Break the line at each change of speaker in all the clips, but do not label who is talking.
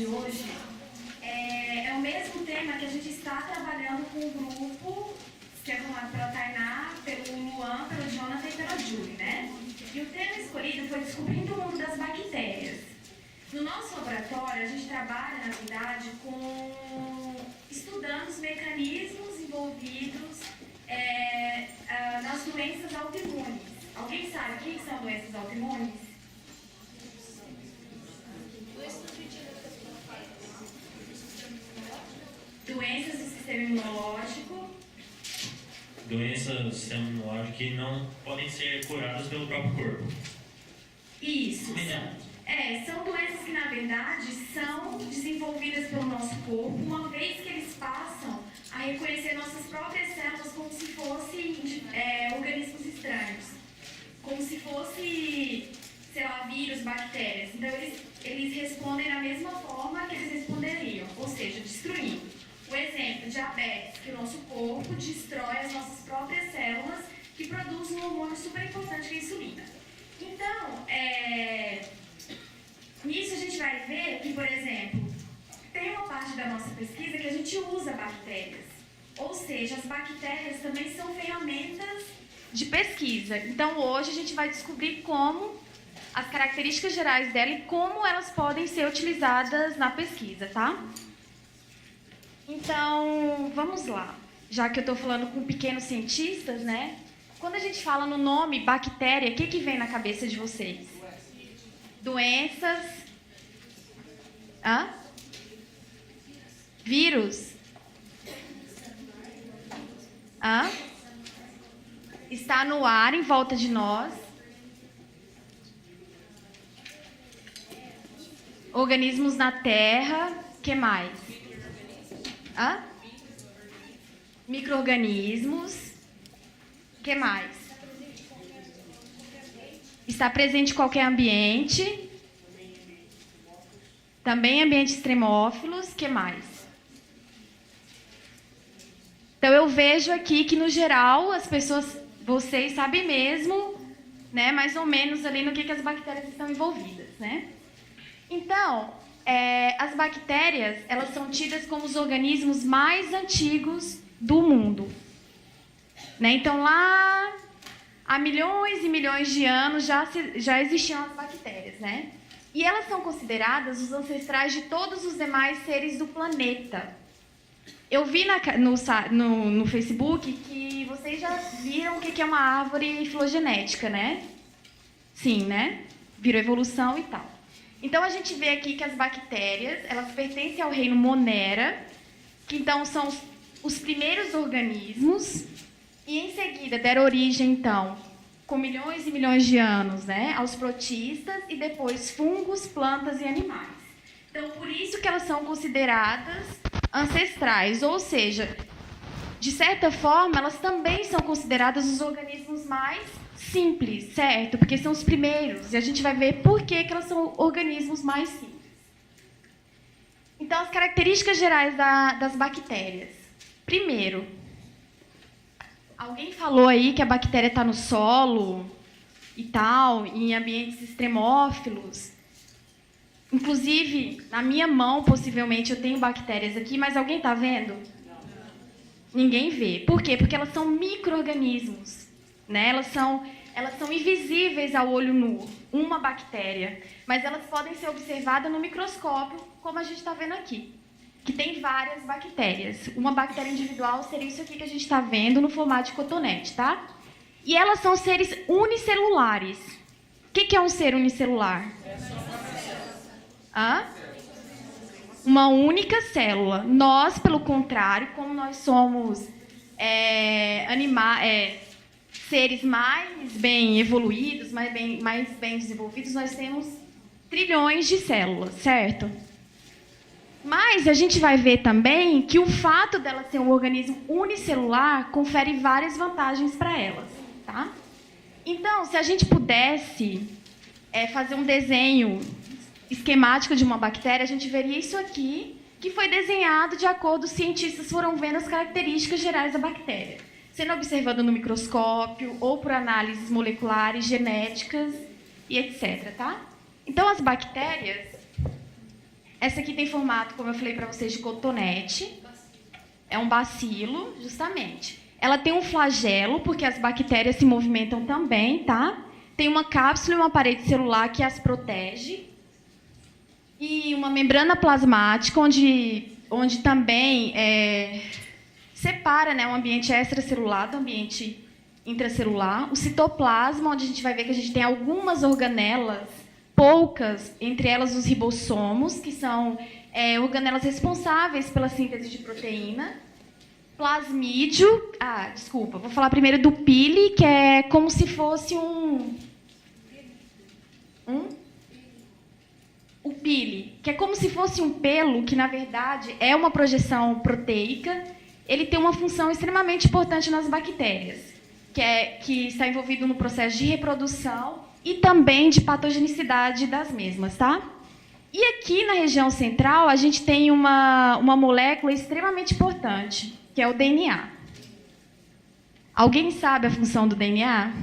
de hoje é o mesmo tema que a gente está trabalhando com o grupo, que é formado pela Tainá, pelo Luan, pelo Jonathan e pela Julie, né? E o tema escolhido foi Descobrindo o Mundo das Bactérias. No nosso laboratório, a gente trabalha, na verdade, estudando os mecanismos envolvidos nas doenças autoimunes. Alguém sabe o que são doenças autoimunes? Doenças do sistema imunológico.
Doenças do sistema imunológico que não podem ser curadas pelo próprio corpo.
Isso. São doenças que, na verdade, são desenvolvidas pelo nosso corpo, uma vez que eles passam a reconhecer nossas próprias células como se fossem organismos estranhos. Como se fosse, sei lá, vírus, bactérias. Então, eles respondem da mesma forma que eles responderiam, ou seja, destruindo. O exemplo, diabetes, que o nosso corpo destrói as nossas próprias células que produzem um hormônio super importante que é a insulina. Então, nisso a gente vai ver que, por exemplo, tem uma parte da nossa pesquisa que a gente usa bactérias. Ou seja, as bactérias também são ferramentas de pesquisa. Então, hoje a gente vai descobrir como as características gerais dela e como elas podem ser utilizadas na pesquisa, tá? Então, vamos lá. Já que eu estou falando com pequenos cientistas, né? Quando a gente fala no nome bactéria, o que vem na cabeça de vocês? Doenças. Vírus. Está no ar em volta de nós. Organismos na Terra. O que mais? Micro-organismos. O que mais? Está presente em qualquer ambiente. Também ambientes extremófilos. O que mais? Então, eu vejo aqui que, no geral, as pessoas, vocês sabem mesmo, né, mais ou menos ali no que as bactérias estão envolvidas, né? Então, as bactérias, elas são tidas como os organismos mais antigos do mundo. Né? Então, lá há milhões e milhões de anos já existiam as bactérias, né? E elas são consideradas os ancestrais de todos os demais seres do planeta. Eu vi no Facebook que vocês já viram o que é uma árvore filogenética, né? Sim, né? Virou evolução e tal. Então, a gente vê aqui que as bactérias, elas pertencem ao reino Monera, que então são os primeiros organismos, e em seguida deram origem, então, com milhões e milhões de anos, né, aos protistas e depois fungos, plantas e animais. Então, por isso que elas são consideradas ancestrais, ou seja, de certa forma, elas também são consideradas os organismos mais simples, certo? Porque são os primeiros, e a gente vai ver por que elas são organismos mais simples. Então, as características gerais das bactérias. Primeiro, alguém falou aí que a bactéria está no solo e tal, em ambientes extremófilos. Inclusive, na minha mão, possivelmente, eu tenho bactérias aqui, mas alguém está vendo? Não. Ninguém vê. Por quê? Porque elas são micro-organismos, né? Elas são invisíveis ao olho nu, uma bactéria, mas elas podem ser observadas no microscópio, como a gente está vendo aqui, que tem várias bactérias. Uma bactéria individual seria isso aqui que a gente está vendo no formato de cotonete, tá? E elas são seres unicelulares. O que é um ser unicelular? Uma única célula. Nós, pelo contrário, como nós somos seres mais bem evoluídos, mais bem desenvolvidos, nós temos trilhões de células, certo? Mas a gente vai ver também que o fato dela ser um organismo unicelular confere várias vantagens para elas, tá? Então, se a gente pudesse fazer um desenho esquemático de uma bactéria, a gente veria isso aqui, que foi desenhado de acordo, os cientistas foram vendo as características gerais da bactéria, sendo observado no microscópio ou por análises moleculares, genéticas e etc. Tá? Então, as bactérias, Essa aqui tem formato, como eu falei para vocês, de cotonete. É um bacilo, justamente. Ela tem um flagelo, porque as bactérias se movimentam também, tá? Tem uma cápsula e uma parede celular que as protege. E uma membrana plasmática, onde também separa, né, o ambiente extracelular do ambiente intracelular. O citoplasma, onde a gente vai ver que a gente tem algumas organelas, poucas, entre elas os ribossomos, que são organelas responsáveis pela síntese de proteína. Plasmídio, vou falar primeiro do pili, que é como se fosse o pili, que é como se fosse um pelo, que na verdade é uma projeção proteica. Ele tem uma função extremamente importante nas bactérias, que está envolvido no processo de reprodução e também de patogenicidade das mesmas, tá? E aqui na região central a gente tem uma molécula extremamente importante, que é o DNA. Alguém sabe a função do DNA?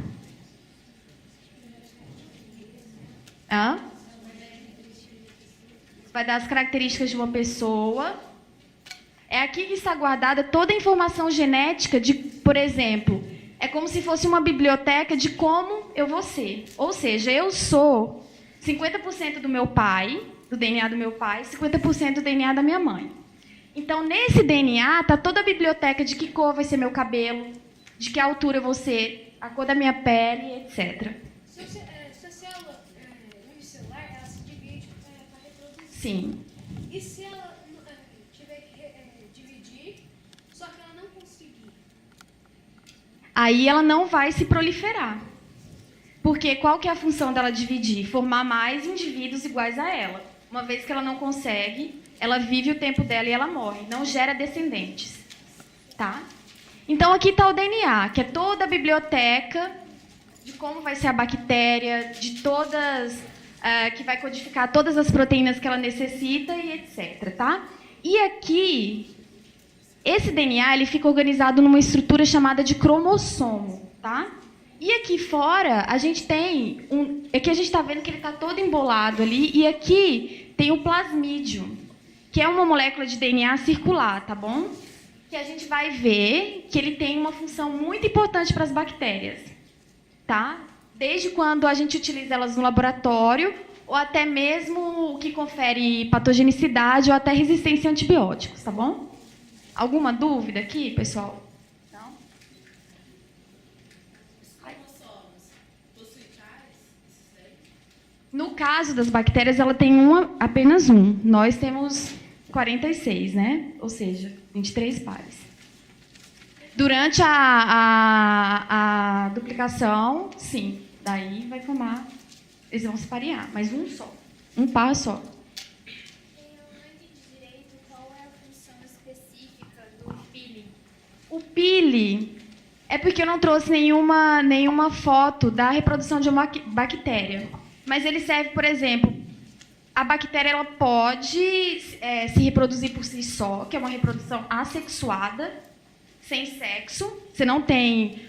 Vai dar as características de uma pessoa. É aqui que está guardada toda a informação genética de, por exemplo, é como se fosse uma biblioteca de como eu vou ser. Ou seja, eu sou 50% do meu pai, do DNA do meu pai, 50% do DNA da minha mãe. Então, nesse DNA, está toda a biblioteca de que cor vai ser meu cabelo, de que altura eu vou ser, a cor da minha pele, etc.
Sua célula unicelular, ela se divide para reproduzir.
Sim.
E se ela tiver que dividir, só que ela não conseguir?
Aí ela não vai se proliferar. Porque qual que é a função dela dividir? Formar mais indivíduos iguais a ela. Uma vez que ela não consegue, ela vive o tempo dela e ela morre. Não gera descendentes. Tá? Então, aqui está o DNA, que é toda a biblioteca de como vai ser a bactéria, de todas... que vai codificar todas as proteínas que ela necessita e etc. Tá? E aqui, esse DNA ele fica organizado numa estrutura chamada de cromossomo. Tá? E aqui fora, a gente tem... Aqui a gente está vendo que ele está todo embolado ali. E aqui tem o plasmídio, que é uma molécula de DNA circular, tá bom? Que a gente vai ver que ele tem uma função muito importante para as bactérias. Tá? Desde quando a gente utiliza elas no laboratório, ou até mesmo o que confere patogenicidade ou até resistência a antibióticos, tá bom? Alguma dúvida aqui, pessoal? Não? No caso das bactérias, ela tem apenas um. Nós temos 46, né? Ou seja, 23 pares. Durante a duplicação, sim. Daí vai formar, eles vão se parear, mas um só. Um par só.
Eu não entendi direito qual é a função específica do pili.
O pili é porque eu não trouxe nenhuma foto da reprodução de uma bactéria. Mas ele serve, por exemplo, a bactéria ela pode se reproduzir por si só, que é uma reprodução assexuada, sem sexo. Você não tem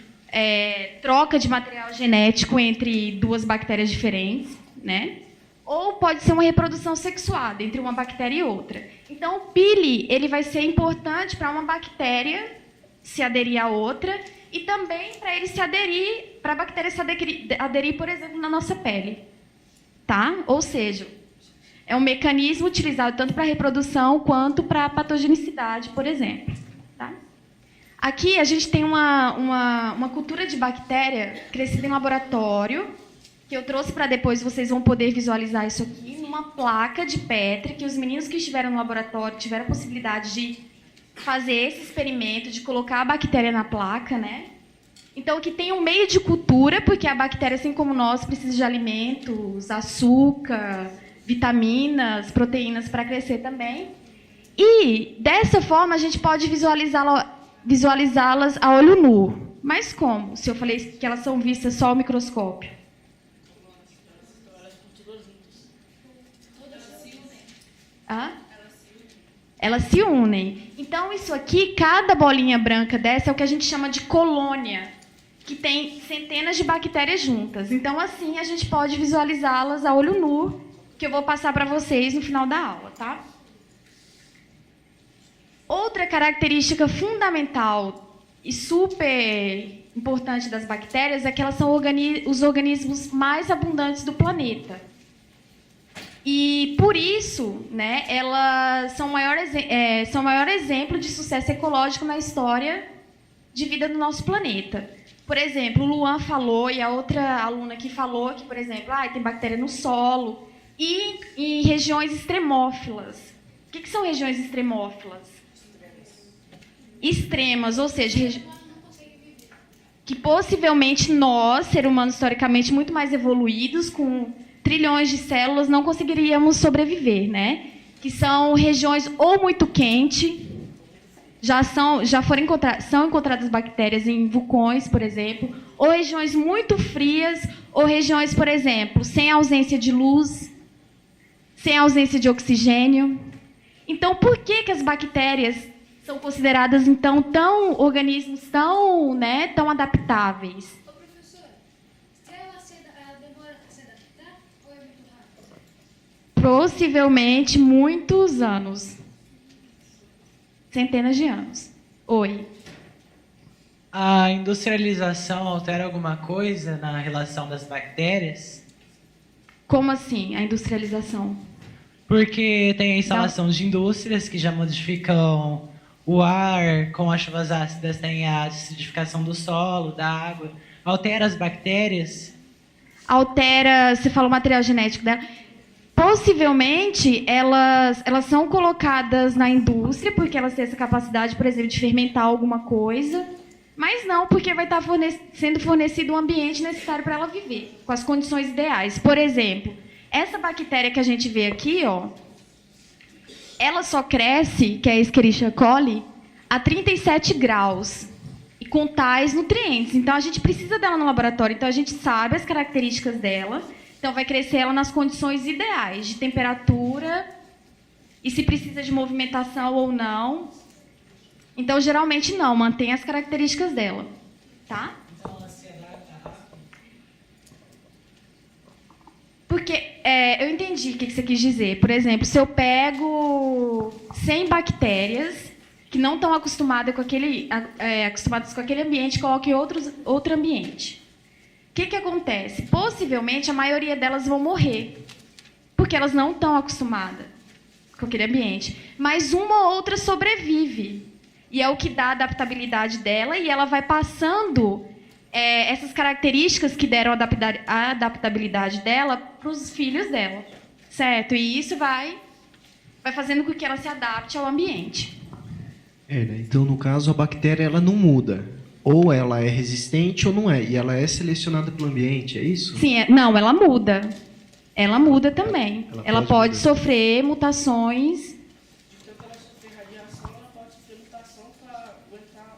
troca de material genético entre duas bactérias diferentes, né? Ou pode ser uma reprodução sexuada entre uma bactéria e outra. Então, o pili ele vai ser importante para uma bactéria se aderir a outra e também para ele se aderir, para a bactéria se aderir, por exemplo, na nossa pele. Tá? Ou seja, é um mecanismo utilizado tanto para reprodução quanto para patogenicidade, por exemplo. Tá? Aqui a gente tem uma cultura de bactéria crescida em laboratório, que eu trouxe para depois vocês vão poder visualizar isso aqui, numa placa de Petri, que os meninos que estiveram no laboratório tiveram a possibilidade de fazer esse experimento, de colocar a bactéria na placa, né? Então, aqui tem um meio de cultura, porque a bactéria, assim como nós, precisa de alimentos, açúcar, vitaminas, proteínas para crescer também. E, dessa forma, a gente pode visualizá-las a olho nu. Mas como? Se eu falei que elas são vistas só ao microscópio. Elas se unem. Então, isso aqui, cada bolinha branca dessa é o que a gente chama de colônia, que tem centenas de bactérias juntas. Então, assim, a gente pode visualizá-las a olho nu que eu vou passar para vocês no final da aula, tá? Outra característica fundamental e super importante das bactérias é que elas são os organismos mais abundantes do planeta. E, por isso, né, elas são o maior exemplo de sucesso ecológico na história de vida do nosso planeta. Por exemplo, o Luan falou, e a outra aluna aqui falou que, por exemplo, tem bactéria no solo e em regiões extremófilas. O que são regiões extremófilas? Extremas, ou seja, que possivelmente nós, seres humanos historicamente muito mais evoluídos, com trilhões de células, não conseguiríamos sobreviver, né? Que são regiões ou muito quentes, são encontradas bactérias em vulcões, por exemplo, ou regiões muito frias, ou regiões, por exemplo, sem ausência de luz, sem ausência de oxigênio. Então, por que as bactérias são consideradas, então, organismos tão adaptáveis?
Ô, professora, ela demora a se adaptar ou é muito rápido?
Possivelmente muitos anos. Centenas de anos. Oi.
A industrialização altera alguma coisa na relação das bactérias?
Como assim, a industrialização?
Porque tem a instalação de indústrias que já modificam o ar, com as chuvas ácidas tem a acidificação do solo, da água. Altera as bactérias?
Altera, você falou o material genético dela. Possivelmente, elas são colocadas na indústria, porque elas têm essa capacidade, por exemplo, de fermentar alguma coisa, mas não porque vai estar sendo fornecido o ambiente necessário para ela viver, com as condições ideais. Por exemplo, essa bactéria que a gente vê aqui, ela só cresce, que é a Escherichia coli, a 37 graus, e com tais nutrientes. Então, a gente precisa dela no laboratório, então a gente sabe as características dela. Então, vai crescer ela nas condições ideais, de temperatura, e se precisa de movimentação ou não. Então, geralmente não, mantém as características dela. Tá?
Então ela se adapta rápido?
Porque eu entendi o que você quis dizer. Por exemplo, se eu pego 100 bactérias que não estão acostumadas com aquele ambiente e coloco em outro ambiente. O que acontece? Possivelmente, a maioria delas vão morrer, porque elas não estão acostumadas com aquele ambiente. Mas uma ou outra sobrevive, e é o que dá a adaptabilidade dela, e ela vai passando essas características que deram a adaptabilidade dela para os filhos dela, certo? E isso vai fazendo com que ela se adapte ao ambiente.
Né? Então, no caso, a bactéria ela não muda. Ou ela é resistente ou não é. E ela é selecionada pelo ambiente, é isso?
Sim, não, ela muda. Ela muda também. Ela pode sofrer mutações.
Então, para ela sofrer radiação, ela pode sofrer mutação para aguentar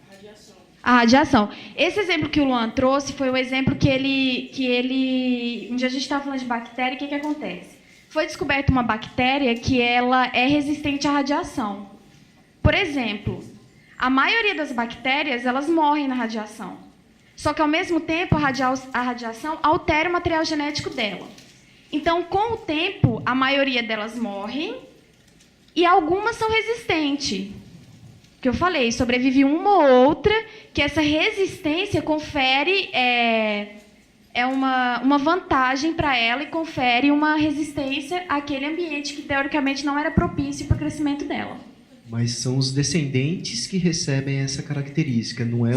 a radiação.
A radiação. Esse exemplo que o Luan trouxe foi o exemplo que ele... Um dia a gente estava falando de bactéria, o que acontece? Foi descoberta uma bactéria que ela é resistente à radiação. Por exemplo, a maioria das bactérias, elas morrem na radiação. Só que, ao mesmo tempo, a radiação altera o material genético dela. Então, com o tempo, a maioria delas morrem e algumas são resistentes. Que eu falei, sobrevive uma ou outra, que essa resistência confere uma vantagem para ela e confere uma resistência àquele ambiente que, teoricamente, não era propício para o crescimento dela.
Mas são os descendentes que recebem essa característica, não é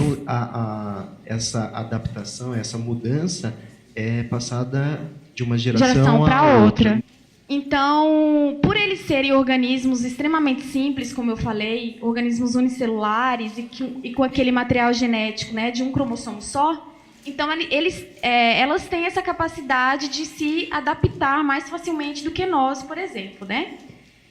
essa adaptação, essa mudança é passada de uma geração
para
outra.
outra. Então, por eles serem organismos extremamente simples, como eu falei, organismos unicelulares e com aquele material genético, né, de um cromossomo só, então elas têm essa capacidade de se adaptar mais facilmente do que nós, por exemplo, né?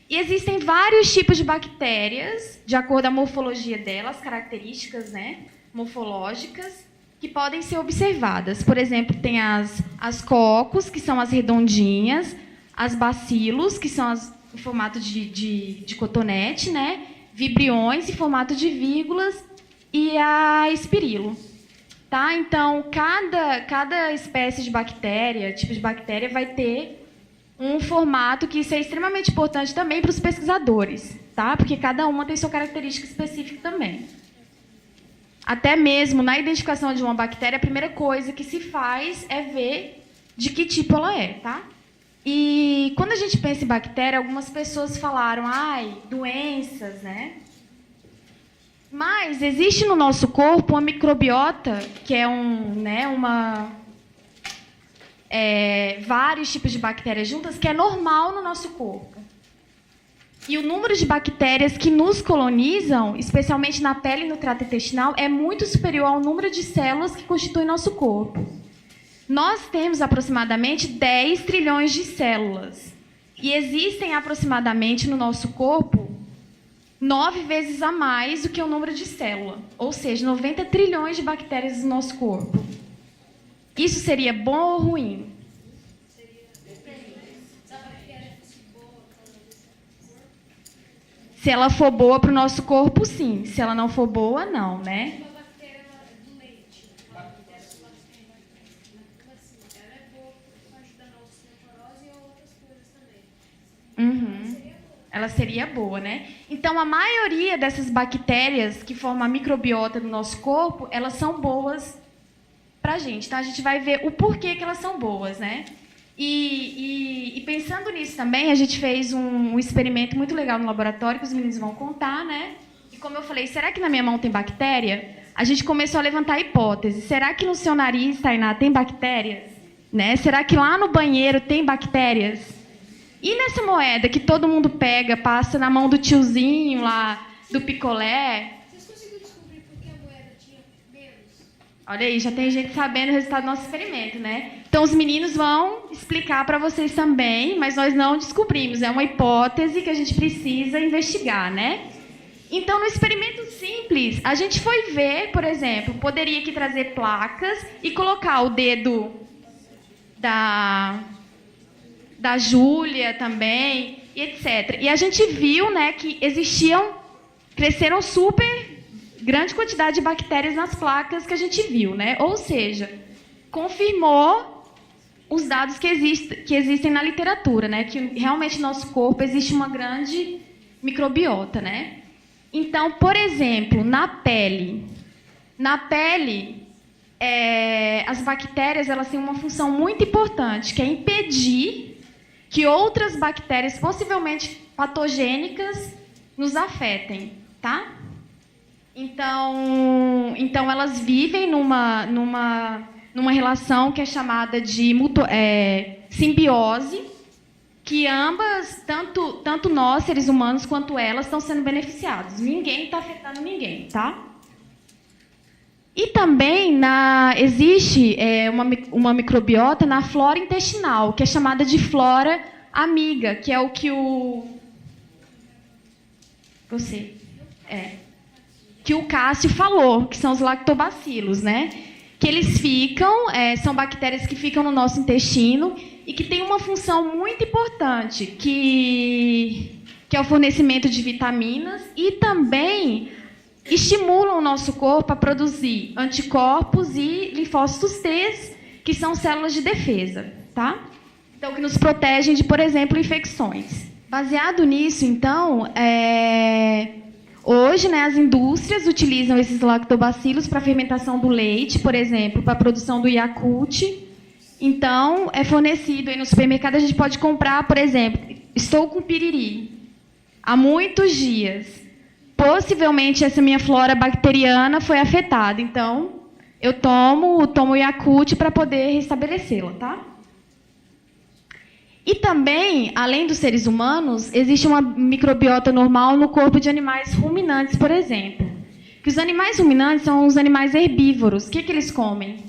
E existem vários tipos de bactérias, de acordo com a morfologia delas, características, né, morfológicas, que podem ser observadas. Por exemplo, tem as cocos, que são as redondinhas, as bacilos, que são em formato de cotonete, né, vibriões, em formato de vírgulas, e a espirilo. Tá? Então, cada espécie de bactéria, tipo de bactéria, vai ter um formato que isso é extremamente importante também para os pesquisadores, tá? Porque cada uma tem sua característica específica também. Até mesmo na identificação de uma bactéria, a primeira coisa que se faz é ver de que tipo ela é, tá? E quando a gente pensa em bactéria, algumas pessoas falaram, doenças, né? Mas existe no nosso corpo uma microbiota, que é vários tipos de bactérias juntas, que é normal no nosso corpo. E o número de bactérias que nos colonizam, especialmente na pele e no trato intestinal, é muito superior ao número de células que constituem nosso corpo. Nós temos aproximadamente 10 trilhões de células. E existem aproximadamente no nosso corpo 9 vezes a mais do que o número de célula. Ou seja, 90 trilhões de bactérias no nosso corpo. Isso seria bom ou ruim? Se ela for boa para o nosso corpo, sim. Se ela não for boa, não, né?
Uma bactéria do leite, uma bactéria ela é boa para ajudar na osteoporose e outras coisas também.
Ela seria boa, né? Então, a maioria dessas bactérias que formam a microbiota do nosso corpo, elas são boas para a gente. Então, a gente vai ver o porquê que elas são boas, né? E pensando nisso também, a gente fez um experimento muito legal no laboratório, que os meninos vão contar, né? E como eu falei, será que na minha mão tem bactéria? A gente começou a levantar hipóteses. Será que no seu nariz, Tainá, tem bactérias? Né? Será que lá no banheiro tem bactérias? E nessa moeda que todo mundo pega, passa na mão do tiozinho lá, do picolé?
Vocês conseguiram descobrir por que a moeda tinha menos?
Olha aí, já tem gente sabendo o resultado do nosso experimento, né? Então, os meninos vão explicar para vocês também, mas nós não descobrimos. É uma hipótese que a gente precisa investigar, né? Então, no experimento simples, a gente foi ver, por exemplo, poderia aqui trazer placas e colocar o dedo da Júlia também, e etc. E a gente viu, né, que cresceram super grande quantidade de bactérias nas placas que a gente viu, né? Ou seja, confirmou os dados que existem na literatura, né? Que realmente no nosso corpo existe uma grande microbiota, né? Então, por exemplo, na pele, as bactérias elas têm uma função muito importante, que é impedir que outras bactérias, possivelmente patogênicas, nos afetem, tá? Então elas vivem numa relação que é chamada de simbiose, que ambas, tanto nós, seres humanos, quanto elas, estão sendo beneficiados. Ninguém está afetando ninguém, tá? E também existe uma microbiota na flora intestinal, que é chamada de flora amiga, que é o que que o Cássio falou, que são os lactobacilos, né? Que eles são bactérias que ficam no nosso intestino e que têm uma função muito importante, que é o fornecimento de vitaminas e também estimulam o nosso corpo a produzir anticorpos e linfócitos T, que são células de defesa, tá? Então, que nos protegem de, por exemplo, infecções. Baseado nisso, então, hoje, né, as indústrias utilizam esses lactobacilos para a fermentação do leite, por exemplo, para a produção do Yakult. Então, é fornecido aí no supermercado, a gente pode comprar, por exemplo, estou com piriri há muitos dias. Possivelmente essa minha flora bacteriana foi afetada. Então, eu tomo o Yakult para poder restabelecê-la, tá? E também, além dos seres humanos, existe uma microbiota normal no corpo de animais ruminantes, por exemplo. Que os animais ruminantes são os animais herbívoros. O que eles comem?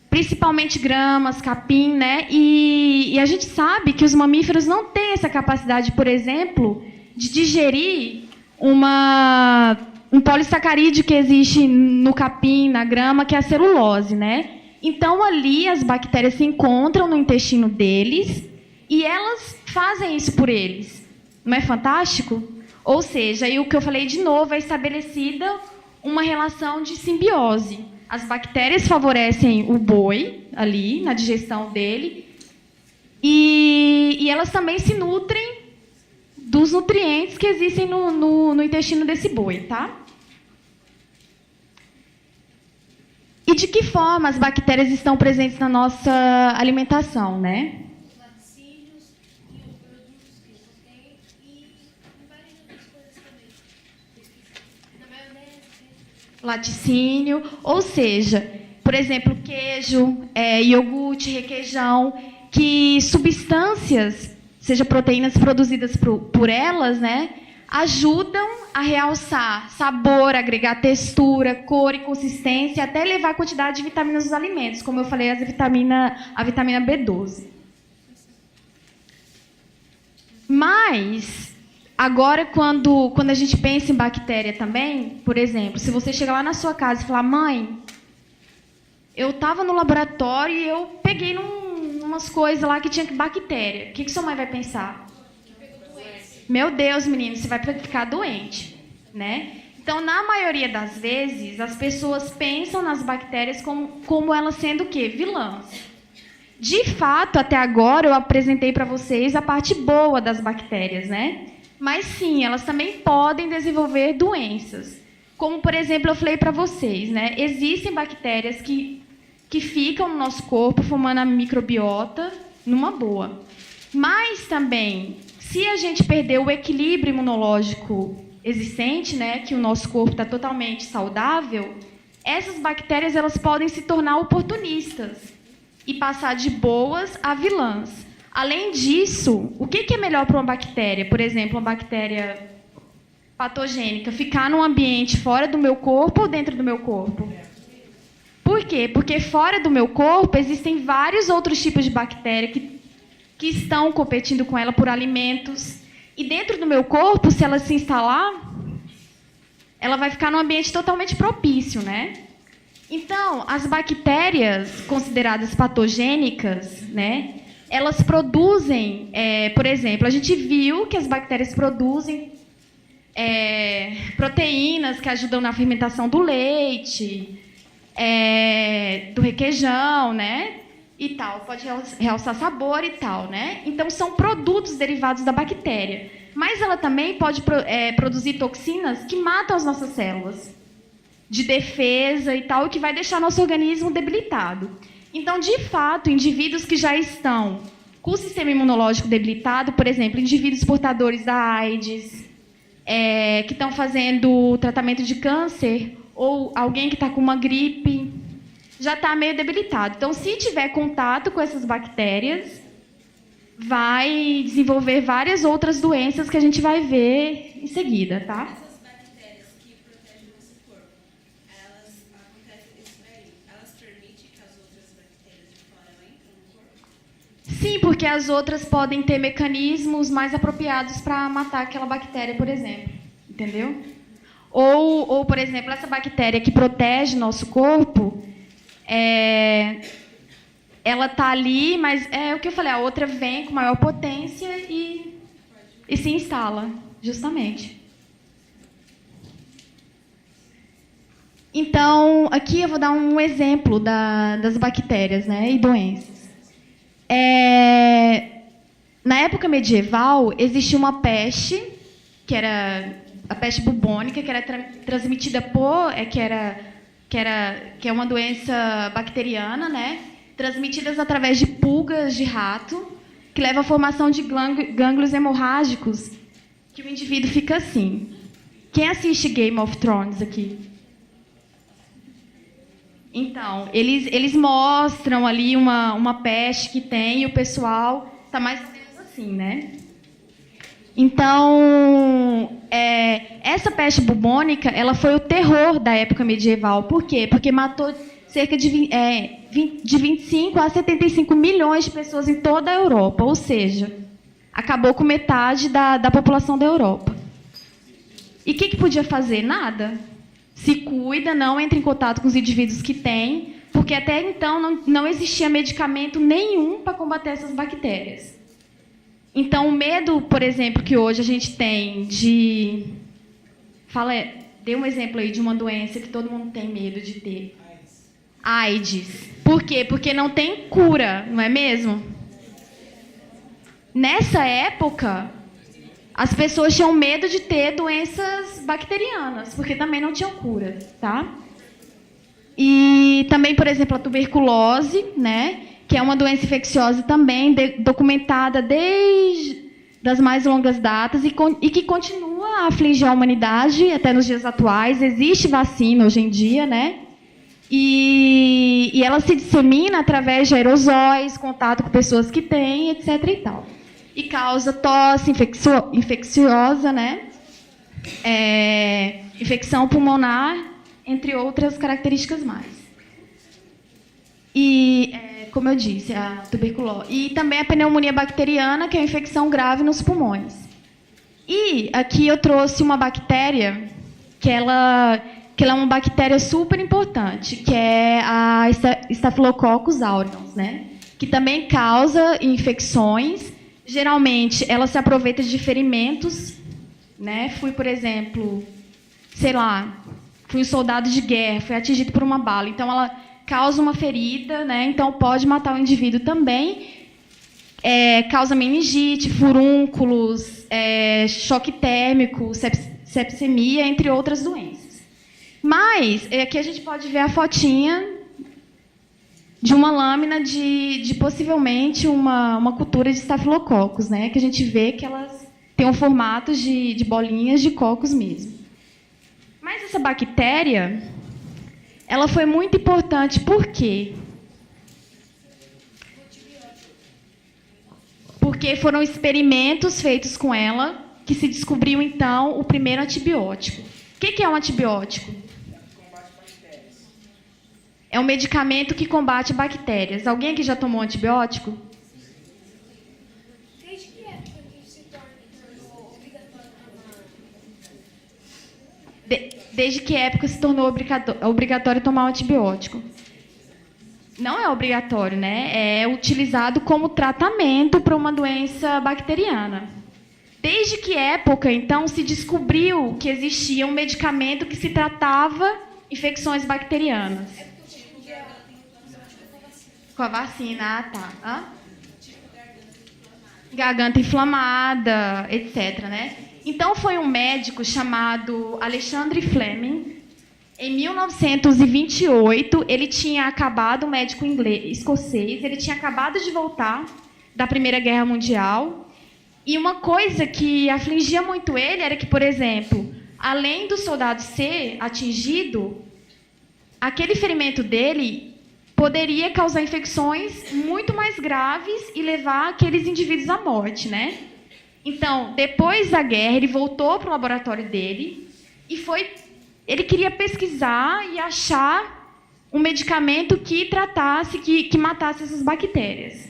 Principalmente gramas, capim, né? E a gente sabe que os mamíferos não têm essa capacidade, por exemplo, de digerir um polissacarídeo que existe no capim, na grama, que é a celulose, né? Então, ali, as bactérias se encontram no intestino deles e elas fazem isso por eles. Não é fantástico? Ou seja, aí o que eu falei de novo, é estabelecida uma relação de simbiose. As bactérias favorecem o boi ali, na digestão dele, e elas também se nutrem dos nutrientes que existem no intestino desse boi, tá? E de que forma as bactérias estão presentes na nossa alimentação, né?
Laticínios e os produtos que contêm e várias outras coisas também. Na maionese,
Laticínio, ou seja, por exemplo, queijo, iogurte, requeijão, que substâncias, seja proteínas produzidas por elas, né, ajudam a realçar sabor, agregar textura, cor e consistência, até elevar a quantidade de vitaminas dos alimentos, como eu falei, a vitamina B12. Mas, agora, quando a gente pensa em bactéria também, por exemplo, se você chegar lá na sua casa e falar, mãe, eu estava no laboratório e eu peguei umas coisas lá que tinha bactéria, o que sua mãe vai pensar? Meu Deus, menino, você vai ficar doente, né? Então, na maioria das vezes, as pessoas pensam nas bactérias como elas sendo o quê? Vilãs. De fato, até agora, eu apresentei para vocês a parte boa das bactérias, né? Mas, sim, elas também podem desenvolver doenças. Como, por exemplo, eu falei para vocês, né? Existem bactérias que ficam no nosso corpo, formando a microbiota numa boa. Mas, também, se a gente perder o equilíbrio imunológico existente, né, que o nosso corpo está totalmente saudável, essas bactérias elas podem se tornar oportunistas e passar de boas a vilãs. Além disso, o que é melhor para uma bactéria? Por exemplo, uma bactéria patogênica, ficar num ambiente fora do meu corpo ou dentro do meu corpo? Por quê? Porque fora do meu corpo existem vários outros tipos de bactéria que estão competindo com ela por alimentos. E dentro do meu corpo, se ela se instalar, ela vai ficar num ambiente totalmente propício, né? Então, as bactérias consideradas patogênicas, né, elas produzem, por exemplo, a gente viu que as bactérias produzem proteínas que ajudam na fermentação do leite, do requeijão, né? E tal, pode realçar sabor e tal, né? Então, são produtos derivados da bactéria. Mas ela também pode produzir toxinas que matam as nossas células de defesa e tal, que vai deixar nosso organismo debilitado. Então, de fato, indivíduos que já estão com o sistema imunológico debilitado, por exemplo, indivíduos portadores da AIDS, que estão fazendo tratamento de câncer, ou alguém que está com uma gripe, já está meio debilitado. Então, se tiver contato com essas bactérias, vai desenvolver várias outras doenças que a gente vai ver em seguida, tá?
Essas bactérias que protegem o nosso corpo, elas acontecem isso daí? Elas permitem que as outras bactérias de fora entrem no corpo?
Sim, porque as outras podem ter mecanismos mais apropriados para matar aquela bactéria, por exemplo. Entendeu? Ou, por exemplo, essa bactéria que protege nosso corpo, ela está ali, mas é o que eu falei, a outra vem com maior potência e se instala, justamente. Então, aqui eu vou dar um exemplo das bactérias, né, e doenças. Na época medieval, existia uma peste, que era a peste bubônica, que era transmitida que é uma doença bacteriana, né? Transmitidas através de pulgas de rato, que leva à formação de gânglios hemorrágicos, que o indivíduo fica assim. Quem assiste Game of Thrones aqui? Então, eles mostram ali uma peste que tem, e o pessoal está mais ou menos assim, né? Então, essa peste bubônica, ela foi o terror da época medieval. Por quê? Porque matou cerca de 25 a 75 milhões de pessoas em toda a Europa. Ou seja, acabou com metade da população da Europa. E o que podia fazer? Nada. Se cuida, não entra em contato com os indivíduos que têm, porque até então não existia medicamento nenhum para combater essas bactérias. Então, o medo, por exemplo, que hoje a gente tem de... Dê um exemplo aí de uma doença que todo mundo tem medo de ter. AIDS. Por quê? Porque não tem cura, não é mesmo? Nessa época, as pessoas tinham medo de ter doenças bacterianas, porque também não tinham cura, tá? E também, por exemplo, a tuberculose, né? Que é uma doença infecciosa também, documentada desde das mais longas datas e que continua a afligir a humanidade até nos dias atuais. Existe vacina hoje em dia, né? E ela se dissemina através de aerosóis, contato com pessoas que têm, etc. e tal. E causa tosse infecciosa, né? Infecção pulmonar, entre outras características mais. E, como eu disse, a tuberculose. E também a pneumonia bacteriana, que é uma infecção grave nos pulmões. E aqui eu trouxe uma bactéria que ela é uma bactéria super importante, que é a Staphylococcus aureus, né? Que também causa infecções. Geralmente, ela se aproveita de ferimentos, né? Por exemplo, fui um soldado de guerra, fui atingido por uma bala. Então, ela causa uma ferida, né? Então, pode matar o indivíduo também. Causa meningite, furúnculos, choque térmico, sepsemia, entre outras doenças. Mas, aqui a gente pode ver a fotinha de uma lâmina de possivelmente uma cultura de estafilococos, né? Que a gente vê que elas têm um formato de bolinhas de cocos mesmo. Mas essa bactéria, ela foi muito importante, por quê? Porque foram experimentos feitos com ela que se descobriu, então, o primeiro antibiótico. O que é um antibiótico? É um medicamento que combate bactérias. Alguém aqui já tomou antibiótico?
Desde que época que se tornou obrigatório tomar?
Desde que época se tornou obrigatório tomar um antibiótico? Não é obrigatório, né? É utilizado como tratamento para uma doença bacteriana. Desde que época, então, se descobriu que existia um medicamento que se tratava infecções bacterianas? Com a vacina, tá. Hã? Garganta inflamada, etc., né? Então, foi um médico chamado Alexandre Fleming. Em 1928, ele tinha acabado, um médico escocês, ele tinha acabado de voltar da Primeira Guerra Mundial. E uma coisa que afligia muito ele era que, por exemplo, além do soldado ser atingido, aquele ferimento dele poderia causar infecções muito mais graves e levar aqueles indivíduos à morte, né? Então, depois da guerra, ele voltou para o laboratório dele e ele queria pesquisar e achar um medicamento que tratasse, que matasse essas bactérias,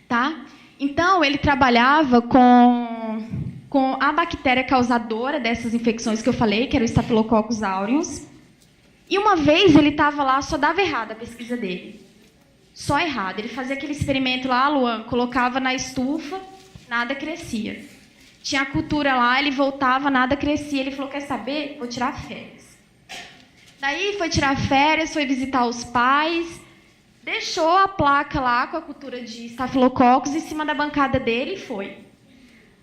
tá? Então, ele trabalhava com a bactéria causadora dessas infecções que eu falei, que era o Staphylococcus aureus. E uma vez ele estava lá, só dava errado a pesquisa dele. Só errado. Ele fazia aquele experimento lá, Luan, colocava na estufa, nada crescia. Tinha a cultura lá, ele voltava, nada crescia. Ele falou, quer saber? Vou tirar férias. Daí foi tirar férias, foi visitar os pais, deixou a placa lá com a cultura de Staphylococcus em cima da bancada dele e foi.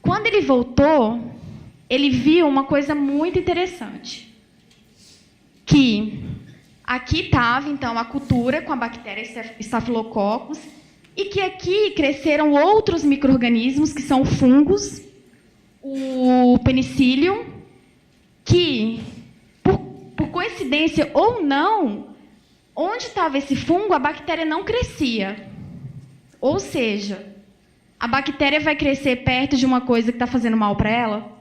Quando ele voltou, ele viu uma coisa muito interessante. Que aqui estava, então, a cultura com a bactéria Staphylococcus e que aqui cresceram outros micro-organismos, que são fungos, o penicillium, que, por coincidência ou não, onde estava esse fungo, a bactéria não crescia. Ou seja, a bactéria vai crescer perto de uma coisa que está fazendo mal para ela?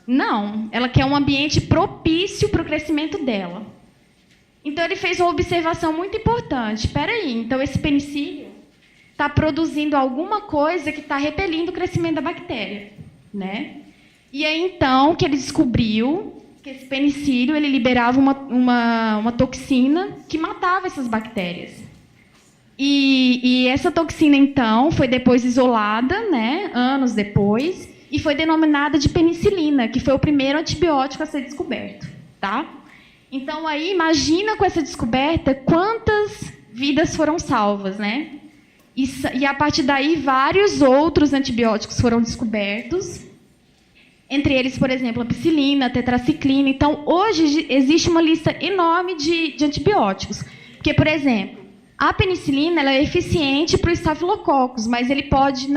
Não, ela quer um ambiente propício para o crescimento dela. Então, ele fez uma observação muito importante. Espera aí, então esse penicílio está produzindo alguma coisa que está repelindo o crescimento da bactéria, né? E aí, então, que ele descobriu que esse penicílio ele liberava uma toxina que matava essas bactérias. E essa toxina, então, foi depois isolada, né, anos depois, e foi denominada de penicilina, que foi o primeiro antibiótico a ser descoberto, tá? Então, aí, imagina com essa descoberta quantas vidas foram salvas, né? E a partir daí, vários outros antibióticos foram descobertos, entre eles, por exemplo, a ampicilina, a tetraciclina. Então, hoje existe uma lista enorme de antibióticos. Porque, por exemplo, a penicilina ela é eficiente para o estafilococcus, mas ela pode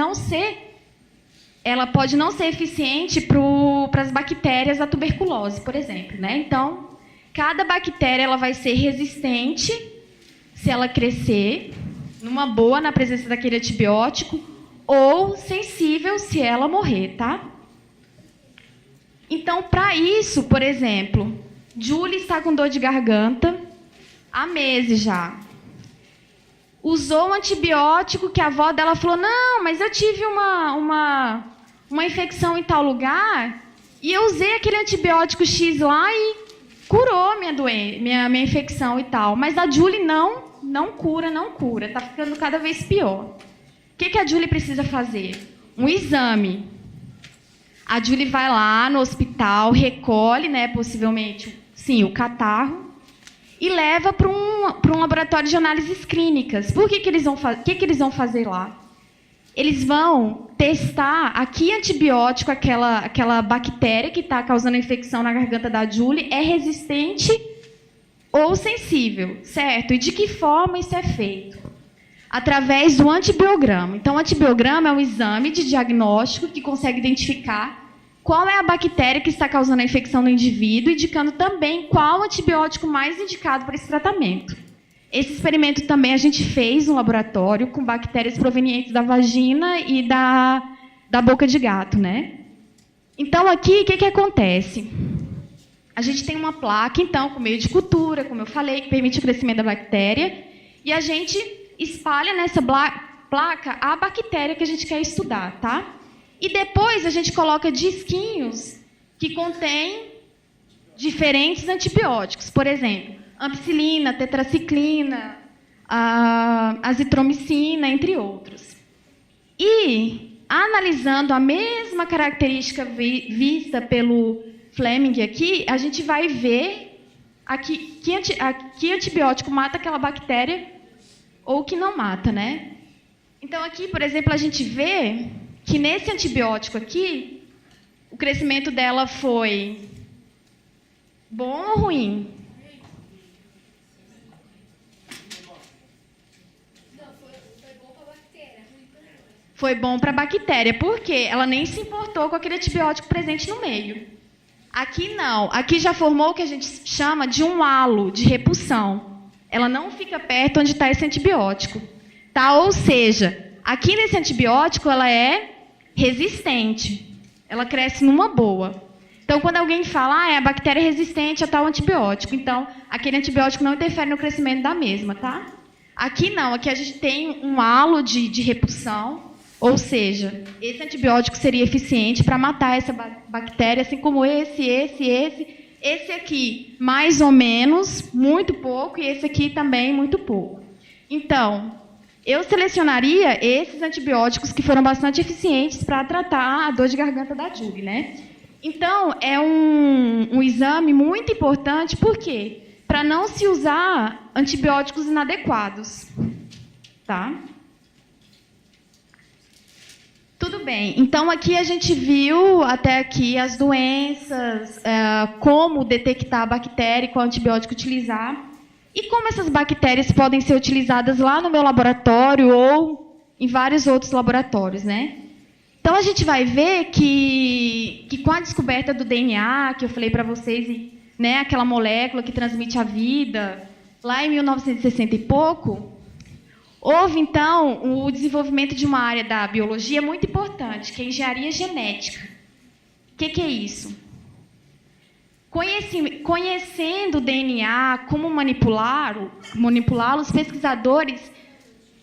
não ser eficiente para as bactérias da tuberculose, por exemplo, né? Então, cada bactéria ela vai ser resistente se ela crescer numa boa na presença daquele antibiótico ou sensível se ela morrer, tá? Então, para isso, por exemplo, Julie está com dor de garganta há meses já. Usou um antibiótico que a avó dela falou, não, mas eu tive uma infecção em tal lugar e eu usei aquele antibiótico X lá e curou minha infecção e tal. Mas a Julie não cura. Está ficando cada vez pior. O que a Julie precisa fazer? Um exame. A Julie vai lá no hospital, recolhe, né, possivelmente, sim, o catarro, e leva para um laboratório de análises clínicas. Por que eles vão fazer lá? Eles vão testar a que antibiótico aquela bactéria que está causando a infecção na garganta da Julie é resistente ou sensível, certo? E de que forma isso é feito? Através do antibiograma. Então, o antibiograma é um exame de diagnóstico que consegue identificar qual é a bactéria que está causando a infecção no indivíduo, indicando também qual antibiótico mais indicado para esse tratamento. Esse experimento também a gente fez no laboratório com bactérias provenientes da vagina e da boca de gato, né? Então, aqui, o que acontece? A gente tem uma placa, então, com meio de cultura, como eu falei, que permite o crescimento da bactéria, e a gente espalha nessa placa a bactéria que a gente quer estudar, tá? E depois a gente coloca disquinhos que contêm diferentes antibióticos. Por exemplo, ampicilina, tetraciclina, azitromicina, entre outros. E, analisando a mesma característica vista pelo Fleming aqui, a gente vai ver que antibiótico mata aquela bactéria ou que não mata, né? Então, aqui, por exemplo, a gente vê que nesse antibiótico aqui, o crescimento dela foi bom ou ruim?
Não, foi bom para a bactéria, ruim para nós.
Foi bom para a bactéria, porque ela nem se importou com aquele antibiótico presente no meio. Aqui não. Aqui já formou o que a gente chama de um halo de repulsão. Ela não fica perto onde está esse antibiótico. Tá? Ou seja, aqui nesse antibiótico ela é resistente. Ela cresce numa boa. Então, quando alguém fala, a bactéria é resistente a tal antibiótico, então, aquele antibiótico não interfere no crescimento da mesma, tá? Aqui não, aqui a gente tem um halo de repulsão, ou seja, esse antibiótico seria eficiente para matar essa bactéria, assim como esse aqui, mais ou menos, muito pouco, e esse aqui também, muito pouco. Então, eu selecionaria esses antibióticos que foram bastante eficientes para tratar a dor de garganta da Julie, né? Então, é um exame muito importante, por quê? Para não se usar antibióticos inadequados, tá? Tudo bem. Então, aqui a gente viu, até aqui, as doenças, como detectar a bactéria e qual antibiótico utilizar. E como essas bactérias podem ser utilizadas lá no meu laboratório ou em vários outros laboratórios, né? Então, a gente vai ver que com a descoberta do DNA, que eu falei para vocês, né, aquela molécula que transmite a vida, lá em 1960 e pouco, houve, então, o desenvolvimento de uma área da biologia muito importante, que é a engenharia genética. O que é isso? Conhecendo o DNA, como manipulá-lo, os pesquisadores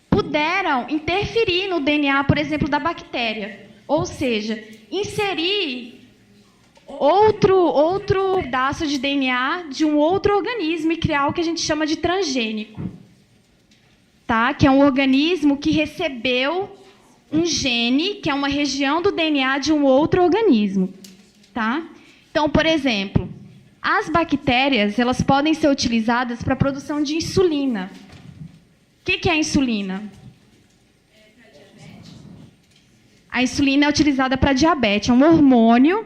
puderam interferir no DNA, por exemplo, da bactéria. Ou seja, inserir outro pedaço de DNA de um outro organismo e criar o que a gente chama de transgênico. tá? Que é um organismo que recebeu um gene, que é uma região do DNA de um outro organismo, tá? Então, por exemplo, as bactérias, elas podem ser utilizadas para a produção de insulina. O que é a insulina? A insulina é utilizada para diabetes, é um hormônio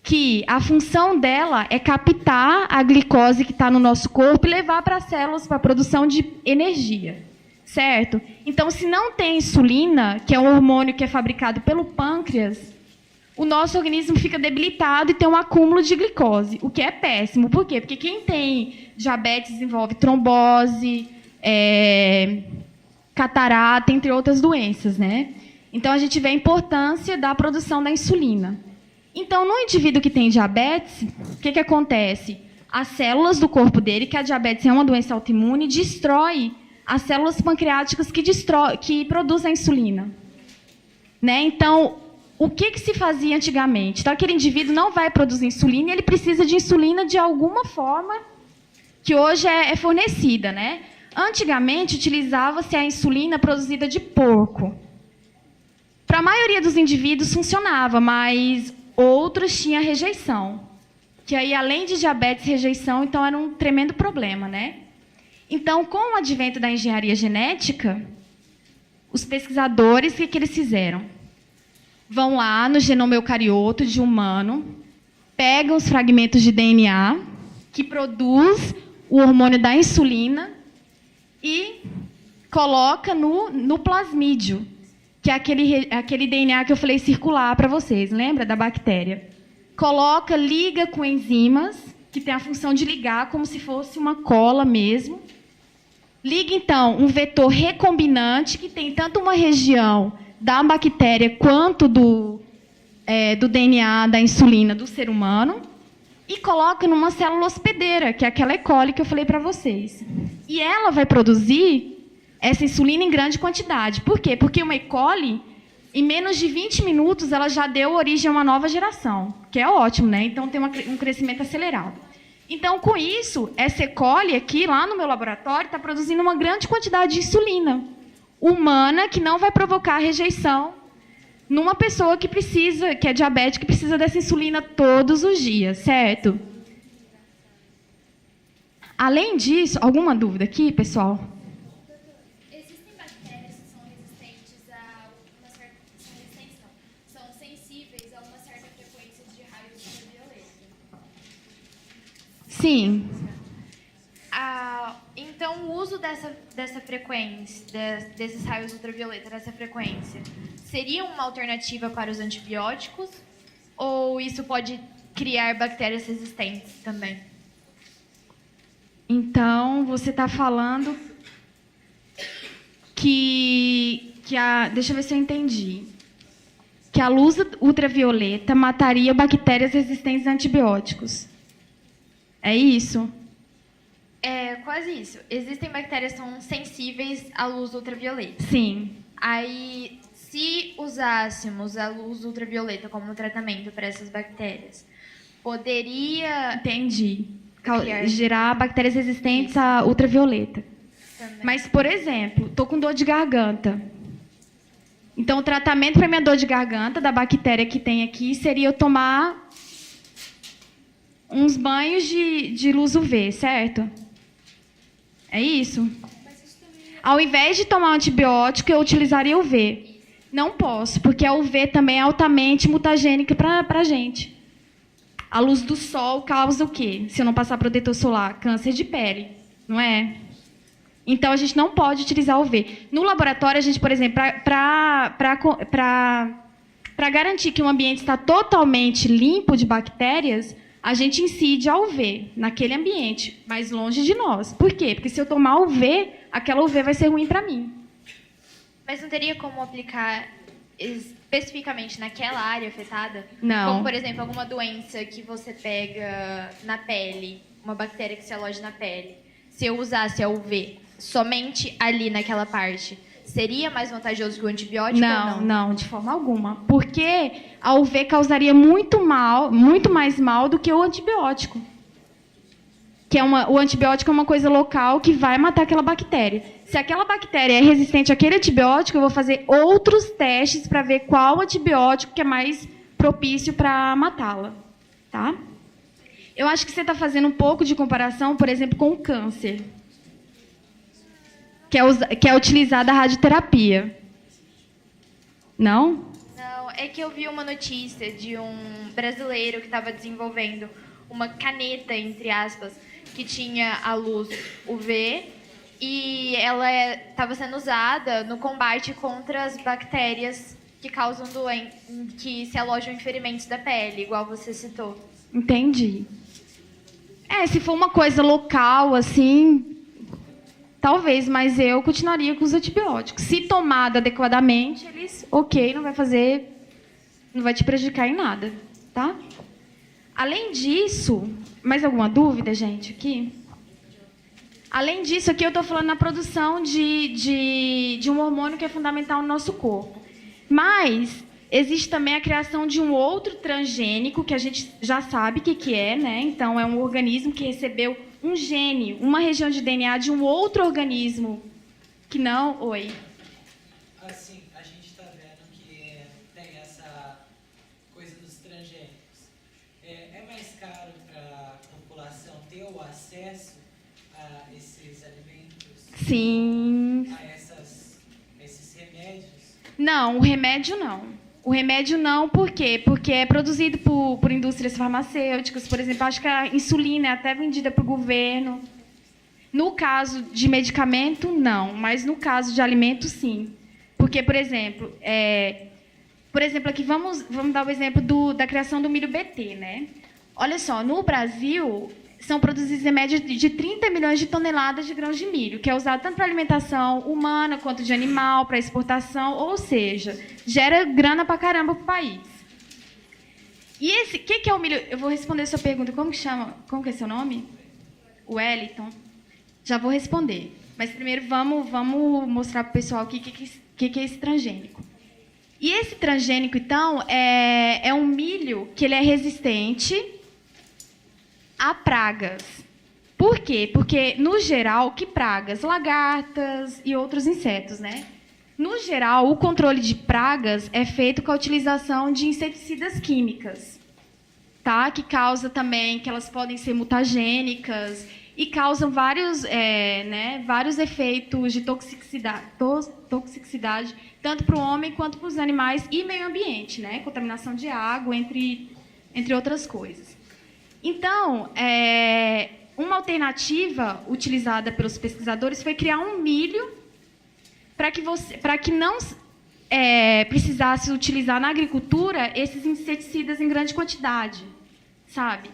que a função dela é captar a glicose que está no nosso corpo e levar para as células para a produção de energia, certo? Então, se não tem insulina, que é um hormônio que é fabricado pelo pâncreas, o nosso organismo fica debilitado e tem um acúmulo de glicose, o que é péssimo. Por quê? Porque quem tem diabetes desenvolve trombose, catarata, entre outras doenças, né? Então, a gente vê a importância da produção da insulina. Então, no indivíduo que tem diabetes, o que acontece? As células do corpo dele, que a diabetes é uma doença autoimune, destrói as células pancreáticas que produzem a insulina. Né? Então, o que se fazia antigamente? Então, aquele indivíduo não vai produzir insulina e ele precisa de insulina de alguma forma que hoje é fornecida. Né? Antigamente, utilizava-se a insulina produzida de porco. Para a maioria dos indivíduos funcionava, mas outros tinham rejeição. Que aí, além de diabetes e rejeição, então era um tremendo problema, né? Então, com o advento da engenharia genética, os pesquisadores, o que eles fizeram? Vão lá no genoma eucarioto de humano, pegam os fragmentos de DNA que produz o hormônio da insulina e coloca no plasmídio, que é aquele DNA que eu falei circular para vocês, lembra da bactéria? Coloca, liga com enzimas, que tem a função de ligar como se fosse uma cola mesmo. Liga, então, um vetor recombinante, que tem tanto uma região da bactéria quanto do DNA da insulina do ser humano, e coloca numa célula hospedeira, que é aquela E. coli que eu falei para vocês. E ela vai produzir essa insulina em grande quantidade. Por quê? Porque uma E. coli, em menos de 20 minutos, ela já deu origem a uma nova geração, que é ótimo, né? Então, tem um crescimento acelerado. Então, com isso, essa E. coli aqui, lá no meu laboratório, está produzindo uma grande quantidade de insulina humana, que não vai provocar rejeição numa pessoa que é diabética, que precisa dessa insulina todos os dias, certo? Além disso, alguma dúvida aqui, pessoal?
Existem bactérias que são resistentes a uma certa... São sensíveis a uma certa frequência de raios ultravioleta.
Sim.
Então, o uso dessa frequência, desses raios ultravioleta, dessa frequência, seria uma alternativa para os antibióticos? Ou isso pode criar bactérias resistentes também?
Então, você está falando deixa eu ver se eu entendi. Que a luz ultravioleta mataria bactérias resistentes a antibióticos. É isso?
É quase isso. Existem bactérias que são sensíveis à luz ultravioleta.
Sim.
Aí, se usássemos a luz ultravioleta como tratamento para essas bactérias, poderia...
Entendi.
Criar.
Gerar bactérias resistentes à ultravioleta.
Também.
Mas, por exemplo, estou com dor de garganta. Então, o tratamento para minha dor de garganta, da bactéria que tem aqui, seria eu tomar uns banhos de luz UV, certo? É isso? Ao invés de tomar um antibiótico, eu utilizaria o UV. Não posso, porque a UV também é altamente mutagênica para a gente. A luz do sol causa o quê? Se eu não passar protetor solar? Câncer de pele, não é? Então, a gente não pode utilizar o UV. No laboratório, a gente, por exemplo, para garantir que o ambiente está totalmente limpo de bactérias, a gente incide a UV naquele ambiente, mais longe de nós. Por quê? Porque se eu tomar UV, aquela UV vai ser ruim para mim.
Mas não teria como aplicar especificamente naquela área afetada?
Não.
Como, por exemplo, alguma doença que você pega na pele, uma bactéria que se aloja na pele. Se eu usasse a UV somente ali naquela parte, seria mais vantajoso que o antibiótico ou não?
Não, de forma alguma. Porque a UV causaria muito mais mal do que o antibiótico. o antibiótico é uma coisa local que vai matar aquela bactéria. Se aquela bactéria é resistente àquele antibiótico, eu vou fazer outros testes para ver qual antibiótico que é mais propício para matá-la, tá? Eu acho que você está fazendo um pouco de comparação, por exemplo, com o câncer, que é utilizada a radioterapia. Não?
Não, é que eu vi uma notícia de um brasileiro que estava desenvolvendo uma caneta, entre aspas, que tinha a luz UV e ela estava sendo usada no combate contra as bactérias que causam que se alojam em ferimentos da pele, igual você citou.
Entendi. Se for uma coisa local, assim, talvez, mas eu continuaria com os antibióticos. Se tomado adequadamente, eles, não vai te prejudicar em nada, tá? Além disso, mais alguma dúvida, gente, aqui? Além disso, aqui eu estou falando na produção de um hormônio que é fundamental no nosso corpo. Mas existe também a criação de um outro transgênico, que a gente já sabe o que é, né? Então, é um organismo que recebeu um gene, uma região de DNA de um outro organismo que não... Oi.
Assim, a gente está vendo que tem essa coisa dos transgênicos. É mais caro para a população ter o acesso a esses alimentos?
Sim.
A esses remédios?
Não, o remédio não. O remédio não, por quê? Porque é produzido por indústrias farmacêuticas, por exemplo, acho que a insulina é até vendida para o governo. No caso de medicamento, não, mas no caso de alimento, sim. Porque, por exemplo, aqui vamos dar o exemplo da criação do milho BT, né? Olha só, no Brasil são produzidos em média de 30 milhões de toneladas de grãos de milho, que é usado tanto para alimentação humana quanto de animal, para exportação, ou seja, gera grana pra caramba pro país. E o que é o milho? Eu vou responder a sua pergunta. Como que chama? Como que é seu nome? Wellington. Já vou responder. Mas primeiro vamos mostrar para o pessoal o que é esse transgênico. E esse transgênico, então, é um milho que ele é resistente a pragas. Por quê? Porque, no geral, que pragas? Lagartas e outros insetos, né? No geral, o controle de pragas é feito com a utilização de inseticidas químicas, tá? Que causa também, que elas podem ser mutagênicas e causam vários efeitos de toxicidade tanto para o homem quanto para os animais e meio ambiente, né? Contaminação de água, entre outras coisas. Então, uma alternativa utilizada pelos pesquisadores foi criar um milho para que não precisasse utilizar na agricultura esses inseticidas em grande quantidade, sabe?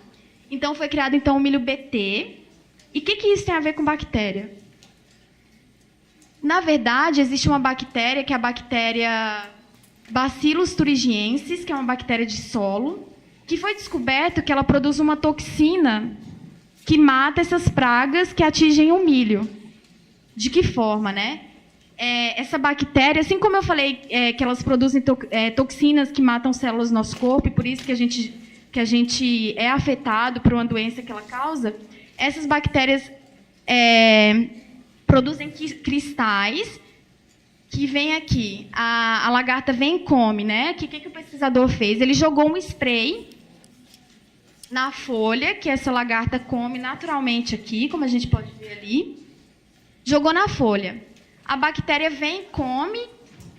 Então, foi criado o milho BT. E o que isso tem a ver com bactéria? Na verdade, existe uma bactéria, que é a bactéria Bacillus thuringiensis, que é uma bactéria de solo, que foi descoberto que ela produz uma toxina que mata essas pragas que atingem o milho. De que forma, né? Essa bactéria, assim como eu falei que elas produzem toxinas que matam células do nosso corpo, e por isso que a gente é afetado por uma doença que ela causa, essas bactérias produzem cristais que vêm aqui. A lagarta vem e come, né? O que o pesquisador fez? Ele jogou um spray na folha, que essa lagarta come naturalmente aqui, como a gente pode ver ali. Jogou na folha. A bactéria vem e come,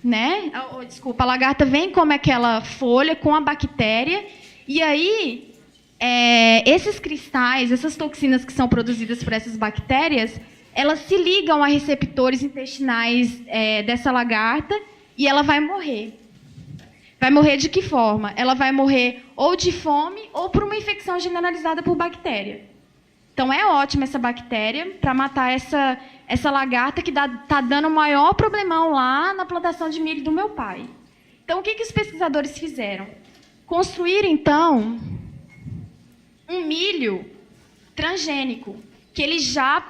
né? A lagarta vem e come aquela folha com a bactéria. E aí, esses cristais, essas toxinas que são produzidas por essas bactérias, elas se ligam a receptores intestinais dessa lagarta e ela vai morrer. Vai morrer de que forma? Ela vai morrer ou de fome ou por uma infecção generalizada por bactéria. Então, é ótima essa bactéria para matar essa lagarta que está dando o maior problemão lá na plantação de milho do meu pai. Então, o que os pesquisadores fizeram? Construíram, então, um milho transgênico, que ele já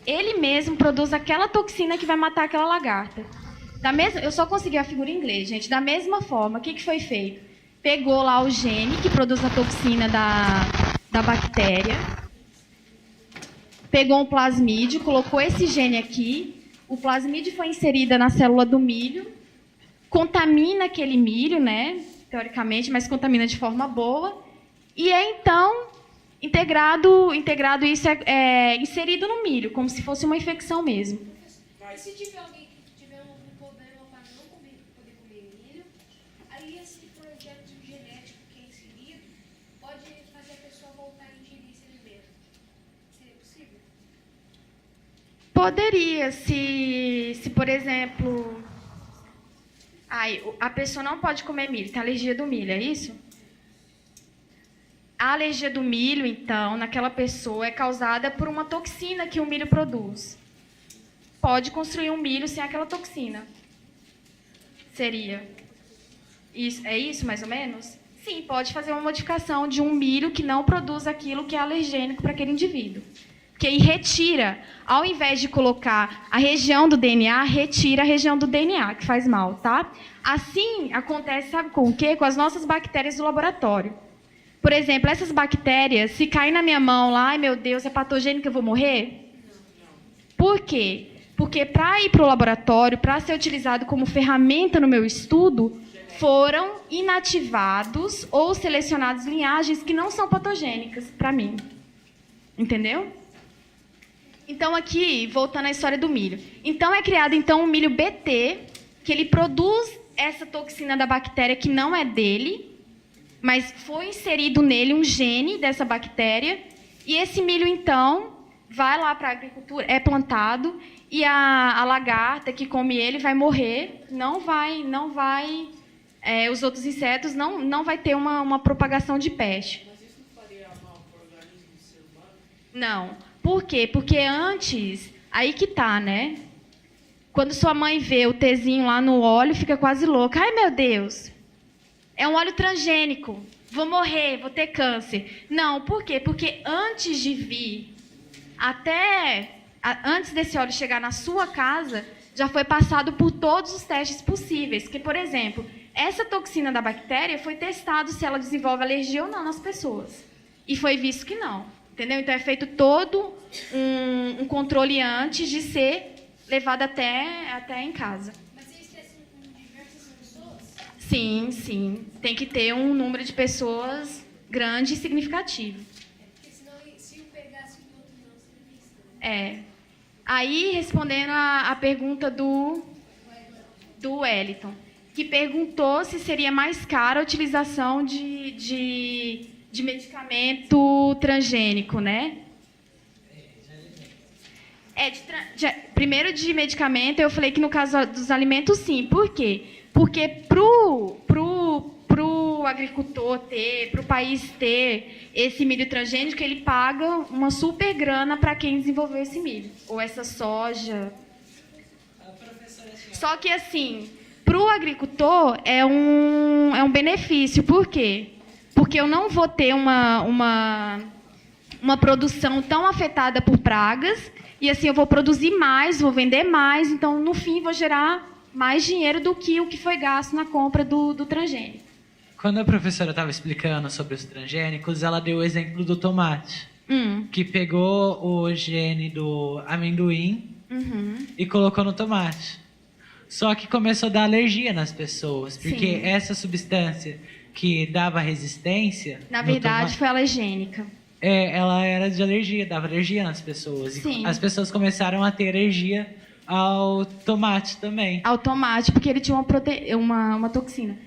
ele mesmo produz aquela toxina que vai matar aquela lagarta. Eu só consegui a figura em inglês, gente. Da mesma forma, o que foi feito? Pegou lá o gene que produz a toxina da bactéria, pegou um plasmídio, colocou esse gene aqui, o plasmídio foi inserida na célula do milho, contamina aquele milho, né? Teoricamente, mas contamina de forma boa, e é então integrado isso é inserido no milho, como se fosse uma infecção mesmo.
Mas se tiver alguém que tiver um problema para não poder comer milho, aí esse projeto genético que é inserido pode fazer a pessoa voltar a ingerir esse alimento. Seria possível?
Poderia, se por exemplo, a pessoa não pode comer milho, tem alergia do milho, é isso? A alergia do milho, então, naquela pessoa é causada por uma toxina que o milho produz. Pode construir um milho sem aquela toxina. Seria. Isso, é isso, mais ou menos? Sim, pode fazer uma modificação de um milho que não produz aquilo que é alergênico para aquele indivíduo. Que aí retira, ao invés de colocar a região do DNA, retira a região do DNA, que faz mal, tá? Assim, acontece, sabe com o quê? Com as nossas bactérias do laboratório. Por exemplo, essas bactérias, se cair na minha mão lá, ai meu Deus, é patogênico, eu vou morrer? Por quê? Porque para ir para o laboratório, para ser utilizado como ferramenta no meu estudo, foram inativados ou selecionados linhagens que não são patogênicas para mim. Entendeu? Então, aqui, voltando à história do milho. Então, é criado um milho BT, que ele produz essa toxina da bactéria que não é dele, mas foi inserido nele um gene dessa bactéria, e esse milho, então, vai lá para a agricultura, é plantado, e a lagarta que come ele vai morrer, os outros insetos não vai ter uma propagação de peste.
Mas isso não faria mal para o organismo do ser humano?
Não. Por quê? Porque antes, aí que tá, né? Quando sua mãe vê o Tzinho lá no óleo, fica quase louca. Ai, meu Deus, é um óleo transgênico, vou morrer, vou ter câncer. Não, por quê? Porque antes de vir, antes desse óleo chegar na sua casa, já foi passado por todos os testes possíveis. Que, por exemplo, essa toxina da bactéria foi testado se ela desenvolve alergia ou não nas pessoas. E foi visto que não. Entendeu? Então, é feito todo um controle antes de ser levado até em casa.
Mas eles testam com diversas pessoas?
Sim. Tem que ter um número de pessoas grande e significativo.
Porque senão, se o pegasse o outro não, seria visto, né?
Aí, respondendo a pergunta do Wellington, que perguntou se seria mais cara a utilização de medicamento transgênico, né? Primeiro de medicamento, eu falei que no caso dos alimentos, sim. Por quê? Porque pro agricultor pro país ter esse milho transgênico, ele paga uma super grana para quem desenvolveu esse milho. Ou essa soja. Só que, assim, pro agricultor é um benefício. Por quê? Porque eu não vou ter uma produção tão afetada por pragas, e assim eu vou produzir mais, vou vender mais, então, no fim, vou gerar mais dinheiro do que o que foi gasto na compra do transgênico.
Quando a professora estava explicando sobre os transgênicos, ela deu o exemplo do tomate, que pegou o gene do amendoim e colocou no tomate. Só que começou a dar alergia nas pessoas, porque
Sim.
essa substância que dava resistência...
Na verdade, foi alergênica.
Ela era de alergia, dava alergia nas pessoas.
Sim.
E as pessoas começaram a ter alergia ao tomate também.
Ao tomate, porque ele tinha uma toxina.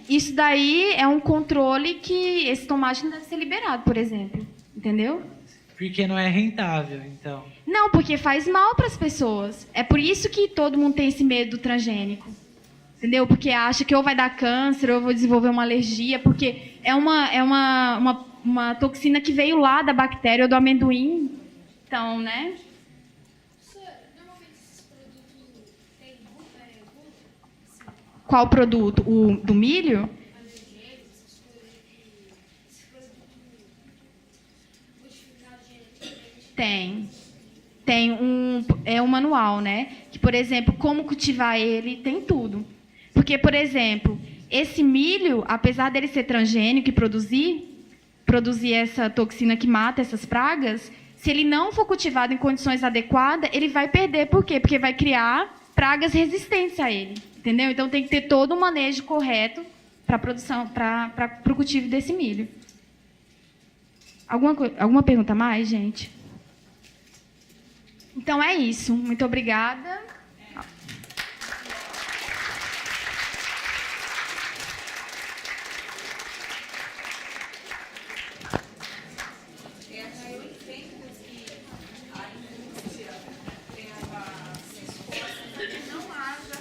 Isso daí é um controle que esse tomate não deve ser liberado, por exemplo. Entendeu?
Porque não é rentável, então.
Não, porque faz mal para as pessoas. É por isso que todo mundo tem esse medo do transgênico. Entendeu? Porque acha que ou vai dar câncer ou eu vou desenvolver uma alergia, porque é uma toxina que veio lá da bactéria ou do amendoim. Então, né?
Normalmente esses produtos têm gula?
Qual produto? O do milho?
Alergênicos, essas coisas modificados geneticamente.
Tem um manual, né? Que, por exemplo, como cultivar ele, tem tudo. Porque, por exemplo, esse milho, apesar dele ser transgênico e produzir essa toxina que mata essas pragas, Se ele não for cultivado em condições adequadas, ele vai perder. Por quê? Porque vai criar pragas resistentes a ele. Entendeu? Então tem que ter todo o manejo correto para a produção, para o cultivo desse milho. Alguma pergunta a mais, gente? Então é isso. Muito obrigada.
Eu entendo que a indústria se esforça para que não haja.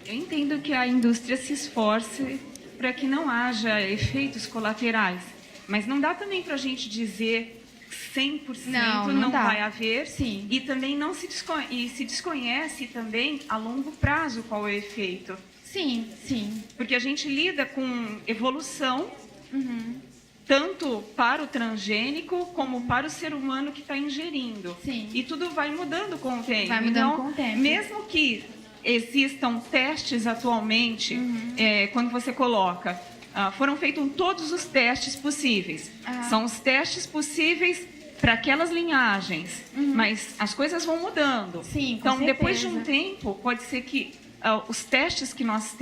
Eu entendo que a indústria se esforce para que não haja efeitos colaterais, mas não dá também para a gente dizer 100% não
dá.
vai haver.
Sim.
E também não se desconhece também a longo prazo qual é o efeito.
Sim, sim.
Porque a gente lida com evolução,
Uhum.
tanto para o transgênico como para o ser humano que está ingerindo.
Sim.
E tudo vai mudando com o tempo.
Vai mudando
Então,
com o tempo.
mesmo que existam testes atualmente, quando você coloca, foram feitos todos os testes possíveis. São os testes possíveis para aquelas linhagens, mas as coisas vão mudando.
Sim, com
então, depois de
certeza.
um tempo, pode ser que os testes que nós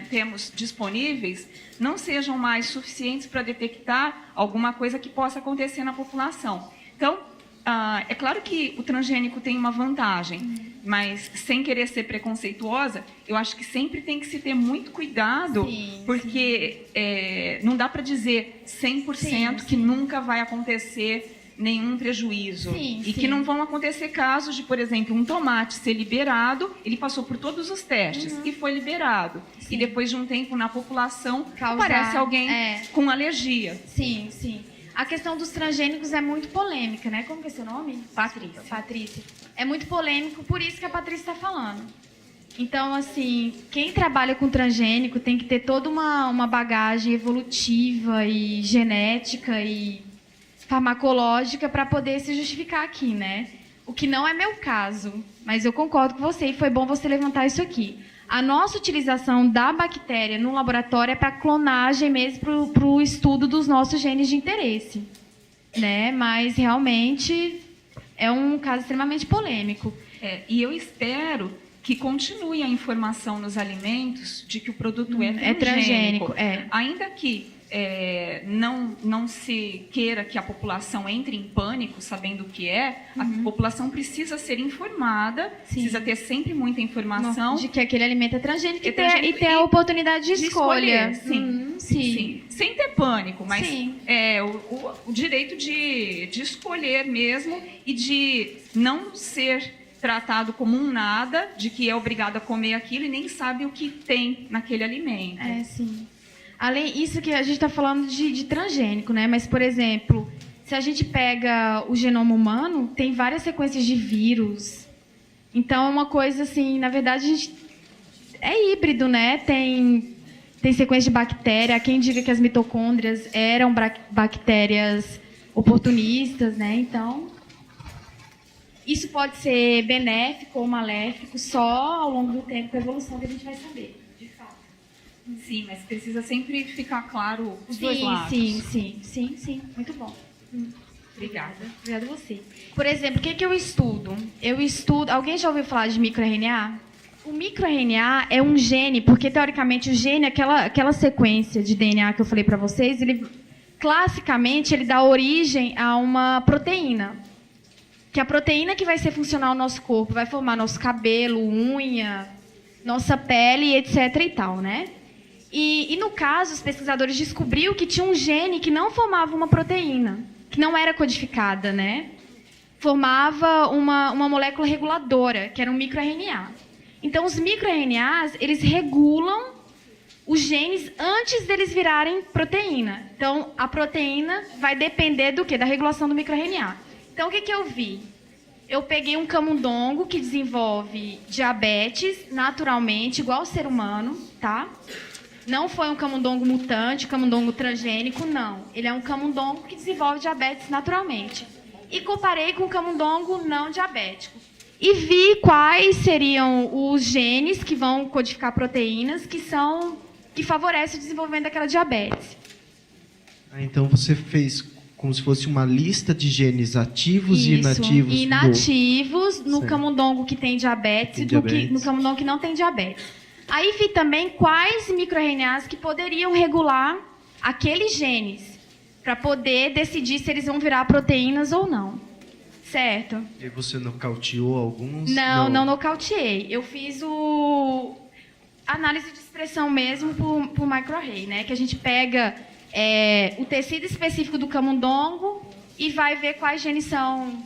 temos disponíveis não sejam mais suficientes para detectar alguma coisa que possa acontecer na população. Então, é claro que o transgênico tem uma vantagem, mas sem querer ser preconceituosa, eu acho que sempre tem que se ter muito cuidado, porque não dá para dizer 100% que nunca vai acontecer nenhum prejuízo. E que não vão acontecer casos de, por exemplo, um tomate ser liberado, ele passou por todos os testes e foi liberado. E depois de um tempo na população, aparece alguém com alergia.
Sim, sim. A questão dos transgênicos é muito polêmica, né? Como que é seu nome?
Patrícia.
Patrícia. É muito polêmico, por isso que a Patrícia está falando. Então, assim, quem trabalha com transgênico tem que ter toda uma bagagem evolutiva e genética e farmacológica para poder se justificar aqui, né? O que não é meu caso, mas eu concordo com você e foi bom você levantar isso aqui. A nossa utilização da bactéria no laboratório é para clonagem mesmo, para o estudo dos nossos genes de interesse, né? Mas realmente é um caso extremamente polêmico.
E eu espero que continue a informação nos alimentos de que o produto é transgênico. Ainda que não se queira que a população entre em pânico sabendo o que é, a população precisa ser informada, precisa ter sempre muita informação
de que aquele alimento é transgênico e ter a oportunidade de escolha.
Sim. Sem ter pânico, mas o direito de escolher mesmo e de não ser tratado como um nada, de que é obrigado a comer aquilo e nem sabe o que tem naquele alimento.
Sim. Além disso que a gente está falando de transgênico, né? Mas, por exemplo, se a gente pega o genoma humano, tem várias sequências de vírus. Então, é uma coisa assim, na verdade, a gente é híbrido, né? Tem sequência de bactéria. Há quem diga que as mitocôndrias eram bactérias oportunistas, né? Então, isso pode ser benéfico ou maléfico só ao longo do tempo, com a evolução que a gente vai saber.
Sim, mas precisa sempre ficar claro os dois lados.
Sim. Muito bom.
Obrigada.
Obrigada a você. Por exemplo, o que eu estudo? Alguém já ouviu falar de microRNA? O microRNA é um gene, porque teoricamente o gene, aquela sequência de DNA que eu falei para vocês, classicamente ele dá origem a uma proteína. Que é a proteína que vai ser funcional no nosso corpo, vai formar nosso cabelo, unha, nossa pele, etc. e tal, né? E no caso, os pesquisadores descobriram que tinha um gene que não formava uma proteína, que não era codificada, né? Formava uma molécula reguladora, que era um microRNA. Então, os microRNAs, eles regulam os genes antes deles virarem proteína. Então, a proteína vai depender do quê? Da regulação do microRNA. Então, o que eu vi? Eu peguei um camundongo que desenvolve diabetes naturalmente, igual ao ser humano, tá? Não foi um camundongo mutante, camundongo transgênico, não. Ele é um camundongo que desenvolve diabetes naturalmente. E comparei com o camundongo não diabético. E vi quais seriam os genes que vão codificar proteínas que favorecem o desenvolvimento daquela diabetes.
Então você fez como se fosse uma lista de genes ativos e
Isso,
inativos.
inativos no
Certo.
camundongo que tem diabetes
Tem
e
diabetes.
no camundongo que não tem diabetes. Aí vi também quais micro-RNAs que poderiam regular aqueles genes, para poder decidir se eles vão virar proteínas ou não. Certo?
E você nocauteou alguns?
Não nocauteei. Eu fiz análise de expressão mesmo por microarray, né? Que a gente pega o tecido específico do camundongo e vai ver quais genes são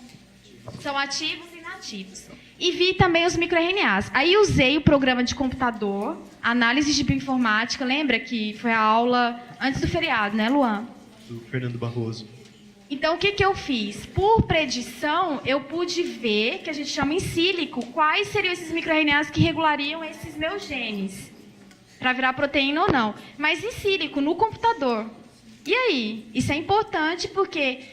ativos e inativos. E vi também os micro-RNAs. Aí usei o programa de computador, análise de bioinformática. Lembra que foi a aula antes do feriado, né, Luan?
Do Fernando Barroso.
Então, o que eu fiz? Por predição, eu pude ver, que a gente chama em sílico, quais seriam esses micro-RNAs que regulariam esses meus genes, para virar proteína ou não. Mas em sílico, no computador. E aí? Isso é importante porque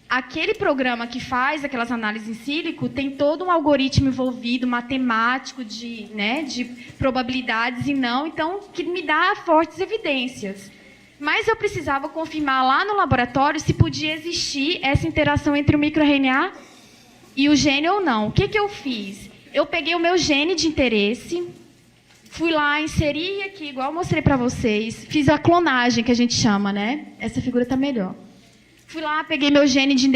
aquele programa que faz aquelas análises em sílico tem todo um algoritmo envolvido, matemático, de probabilidades e não, então, que me dá fortes evidências. Mas eu precisava confirmar lá no laboratório se podia existir essa interação entre o micro-RNA e o gene ou não. O que eu fiz? Eu peguei o meu gene de interesse, fui lá, inseri aqui, igual eu mostrei para vocês, fiz a clonagem, que a gente chama, né? Essa figura está melhor. Fui lá, peguei meu gene de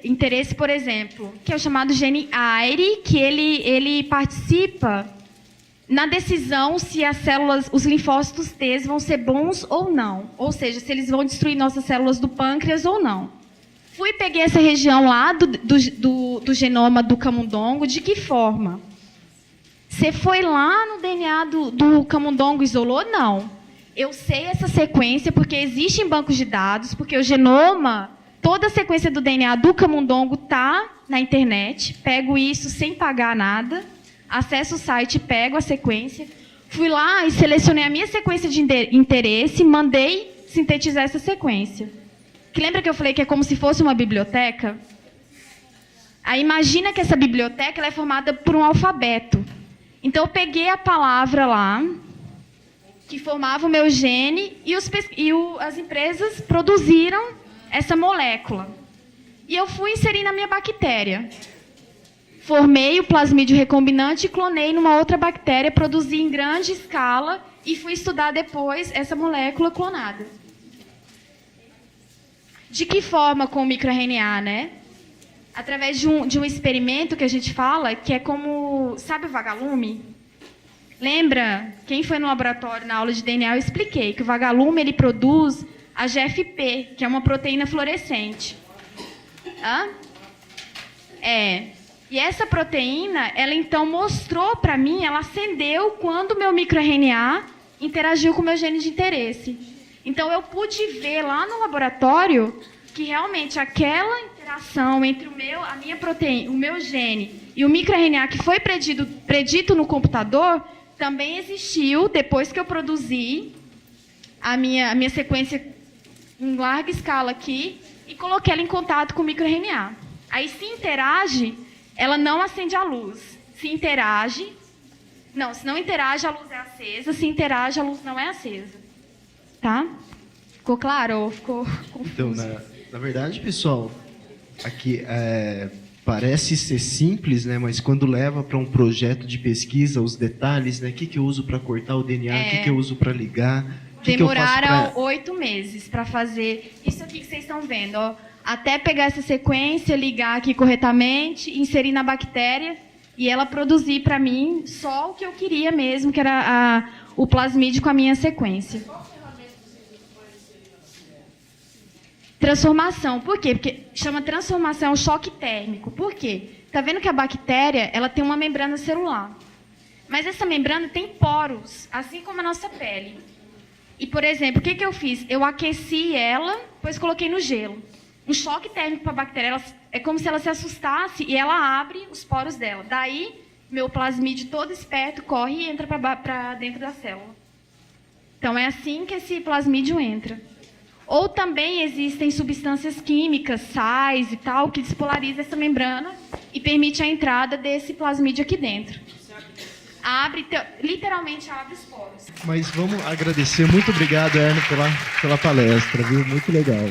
interesse, por exemplo, que é o chamado gene AIRE, que ele participa na decisão se as células, os linfócitos T vão ser bons ou não. Ou seja, se eles vão destruir nossas células do pâncreas ou não. Fui peguei essa região lá do genoma do camundongo. De que forma? Você foi lá no DNA do camundongo e isolou? Não. Eu sei essa sequência porque existe em bancos de dados, porque o genoma, toda a sequência do DNA do camundongo está na internet. Pego isso sem pagar nada. Acesso o site, pego a sequência, fui lá e selecionei a minha sequência de interesse, mandei sintetizar essa sequência. Que lembra que eu falei que é como se fosse uma biblioteca? Aí imagina que essa biblioteca ela é formada por um alfabeto. Então eu peguei a palavra lá, que formava o meu gene, e as empresas produziram essa molécula. E eu fui inserir na minha bactéria. Formei o plasmídio recombinante e clonei numa outra bactéria, produzi em grande escala e fui estudar depois essa molécula clonada. De que forma com o micro-RNA, né? Através de um experimento que a gente fala, que é como... Sabe o vagalume? Lembra? Quem foi no laboratório na aula de DNA, eu expliquei que o vagalume ele produz a GFP, que é uma proteína fluorescente. Hã? E essa proteína, ela então mostrou para mim, ela acendeu quando o meu micro-RNA interagiu com o meu gene de interesse. Então, eu pude ver lá no laboratório que realmente aquela interação entre a minha proteína, o meu gene e o micro-RNA que foi predito no computador, também existiu depois que eu produzi a minha sequência em larga escala aqui e coloquei ela em contato com o micro-RNA. Aí, se interage... ela não acende a luz. Se não interage, a luz é acesa. Se interage, a luz não é acesa. Tá? Ficou claro ou ficou confuso?
Então, na verdade, pessoal, aqui parece ser simples, né? Mas quando leva para um projeto de pesquisa, os detalhes, né? O que eu uso para cortar o DNA, o que eu uso para ligar...
Demoraram 8 meses para fazer isso aqui que vocês estão vendo, ó. Até pegar essa sequência, ligar aqui corretamente, inserir na bactéria e ela produzir para mim só o que eu queria mesmo, que era o plasmídio com a minha sequência. Transformação. Por quê? Porque chama transformação choque térmico. Por quê? Tá vendo que a bactéria ela tem uma membrana celular. Mas essa membrana tem poros, assim como a nossa pele. E, por exemplo, o que eu fiz? Eu aqueci ela, depois coloquei no gelo. Um choque térmico para a bactéria é como se ela se assustasse e ela abre os poros dela. Daí, meu plasmídio todo esperto corre e entra para dentro da célula. Então, é assim que esse plasmídio entra. Ou também existem substâncias químicas, sais e tal, que despolarizam essa membrana e permite a entrada desse plasmídio aqui dentro. Literalmente abre os poros.
Mas vamos agradecer. Muito obrigado, Erno, pela palestra, viu? Muito legal.